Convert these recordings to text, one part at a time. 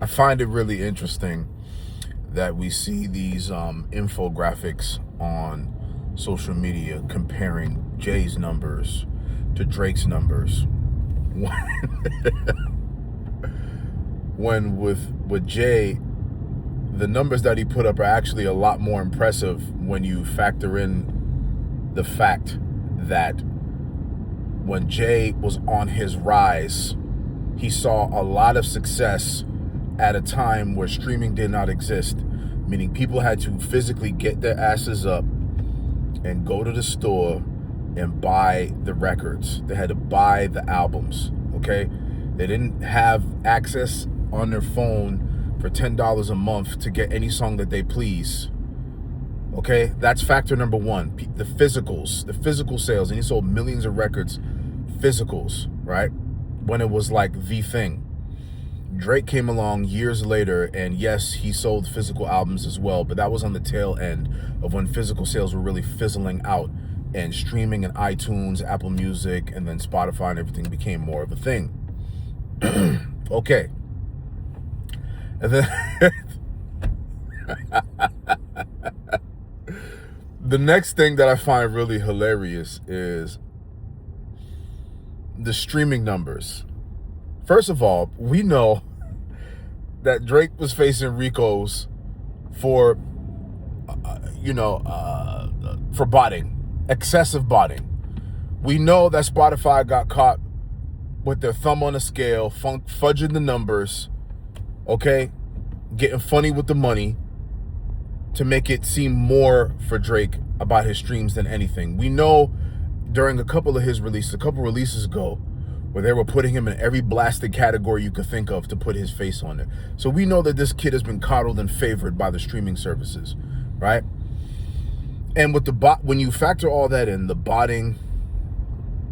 I find it really interesting that we see these infographics on social media comparing Jay's numbers to Drake's numbers. When with Jay, the numbers that he put up are actually a lot more impressive when you factor in the fact that when Jay was on his rise, he saw a lot of success at a time where streaming did not exist, meaning people had to physically get their asses up and go to the store and buy the records. They had to buy the albums, okay? They didn't have access on their phone for $10 a month to get any song that they please, okay? That's factor number one. The physicals, the physical sales, and he sold millions of records, physicals, right? When it was like the thing. Drake came along years later, and yes, he sold physical albums as well, but that was on the tail end of when physical sales were really fizzling out and streaming and iTunes, Apple Music, and then Spotify and everything became more of a thing. Okay. And then the next thing that I find really hilarious is the streaming numbers. First of all, we know that Drake was facing RICOs for, for botting, excessive botting. We know that Spotify got caught with their thumb on the scale, fudging the numbers, okay, getting funny with the money to make it seem more for Drake about his streams than anything. We know during a couple releases ago, where they were putting him in every blasted category you could think of to put his face on it. So we know that this kid has been coddled and favored by the streaming services, right? And with when you factor all that in, the botting,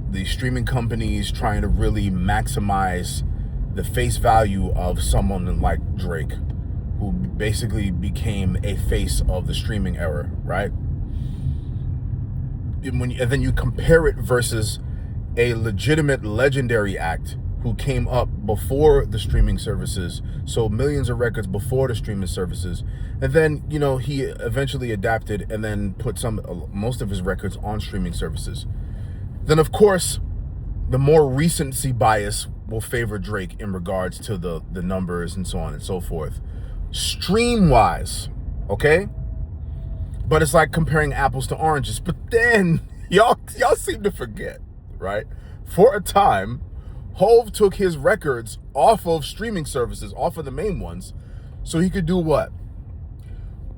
the streaming companies trying to really maximize the face value of someone like Drake, who basically became a face of the streaming era, right? And then you compare it versus a legitimate legendary act who came up before the streaming services, sold millions of records before the streaming services, and then he eventually adapted and then put most of his records on streaming services. Then of course the more recency bias will favor Drake in regards to the numbers and so on and so forth, stream wise, okay? But it's like comparing apples to oranges. But then y'all seem to forget, right? For a time, Hove took his records off of streaming services, off of the main ones, so he could do what?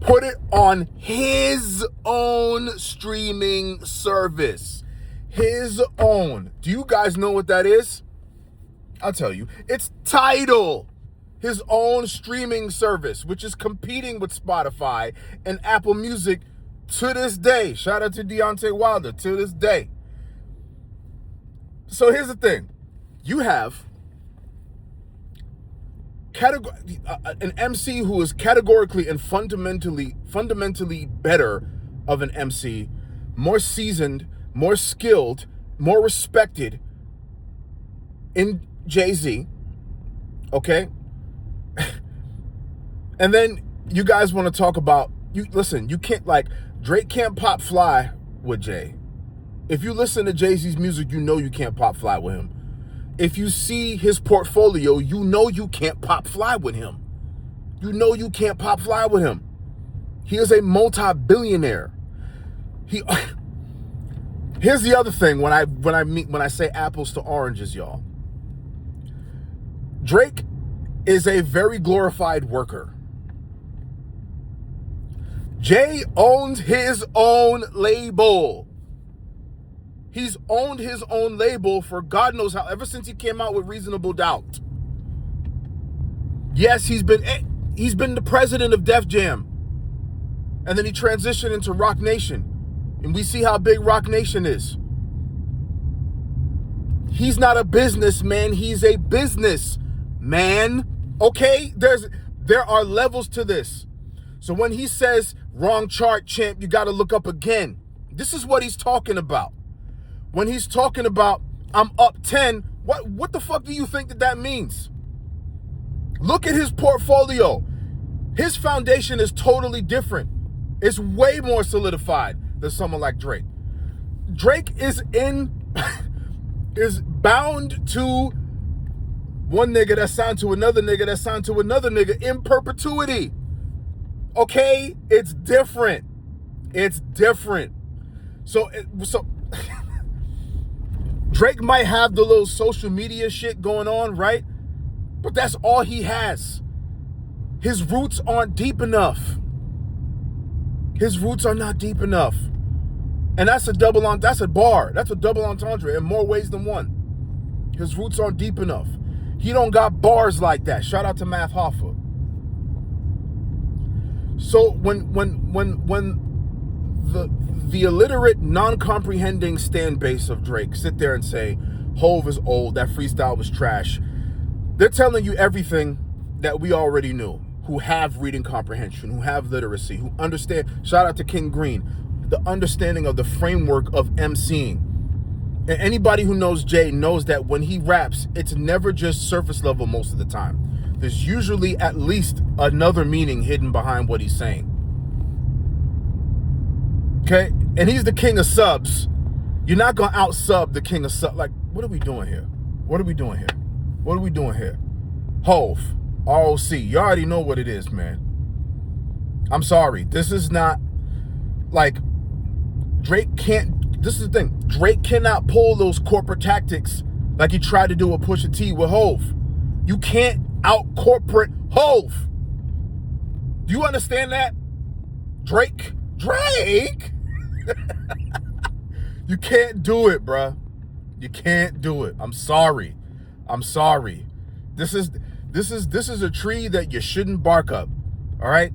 Put it on his own streaming service. His own. Do you guys know what that is? I'll tell you. It's Tidal. His own streaming service, which is competing with Spotify and Apple Music to this day. Shout out to Deontay Wilder, to this day. So here's the thing. You have an MC who is categorically and fundamentally better of an MC, more seasoned, more skilled, more respected in Jay-Z, okay? And then you guys want to talk about, you can't, Drake can't pop fly with Jay. If you listen to Jay-Z's music, you know you can't pop fly with him. If you see his portfolio, you know you can't pop fly with him. You know you can't pop fly with him. He is a multi-billionaire. Here's the other thing when I say apples to oranges, y'all. Drake is a very glorified worker. Jay owns his own label. He's owned his own label for God knows how, ever since he came out with Reasonable Doubt. Yes, he's been the president of Def Jam. And then he transitioned into Rock Nation. And we see how big Rock Nation is. He's not a businessman, he's a businessman. Okay? There are levels to this. So when he says wrong chart, champ, you got to look up again. This is what he's talking about. When he's talking about I'm up 10, what the fuck do you think that means? Look at his portfolio. His foundation is totally different. It's way more solidified than someone like Drake. Drake is bound to one nigga that's signed to another nigga that's signed to another nigga in perpetuity. Okay? It's different. It's different. So Drake might have the little social media shit going on, right? But that's all he has. His roots aren't deep enough. His roots are not deep enough. And that's a double entendre in more ways than one. His roots aren't deep enough. He don't got bars like that. Shout out to Math Hoffa. So when the illiterate, non-comprehending stand base of Drake sit there and say, Hove is old, that freestyle was trash, they're telling you everything that we already knew, who have reading comprehension, who have literacy, who understand, shout out to King Green, the understanding of the framework of emceeing. And anybody who knows Jay knows that when he raps, it's never just surface level most of the time. There's usually at least another meaning hidden behind what he's saying. Okay? And he's the king of subs. You're not going to out-sub the king of subs. Like, what are we doing here? What are we doing here? What are we doing here? Hove, ROC, you already know what it is, man. I'm sorry. This is not, like, Drake can't, this is the thing. Drake cannot pull those corporate tactics like he tried to do with Pusha T with Hove. You can't out-corporate Hove. Do you understand that? Drake? You can't do it, bruh. You can't do it. I'm sorry. This is a tree that you shouldn't bark up. All right?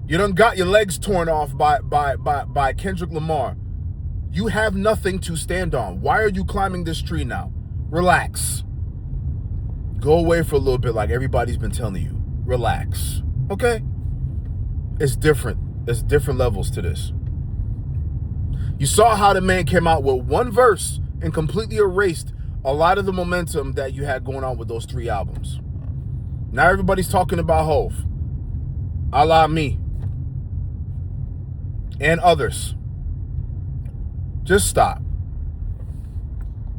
You done got your legs torn off by Kendrick Lamar. You have nothing to stand on. Why are you climbing this tree now? Relax. Go away for a little bit like everybody's been telling you. Relax. Okay? It's different. There's different levels to this. You saw how the man came out with one verse and completely erased a lot of the momentum that you had going on with those 3 albums. Now everybody's talking about Hove. A la me. And others. Just stop.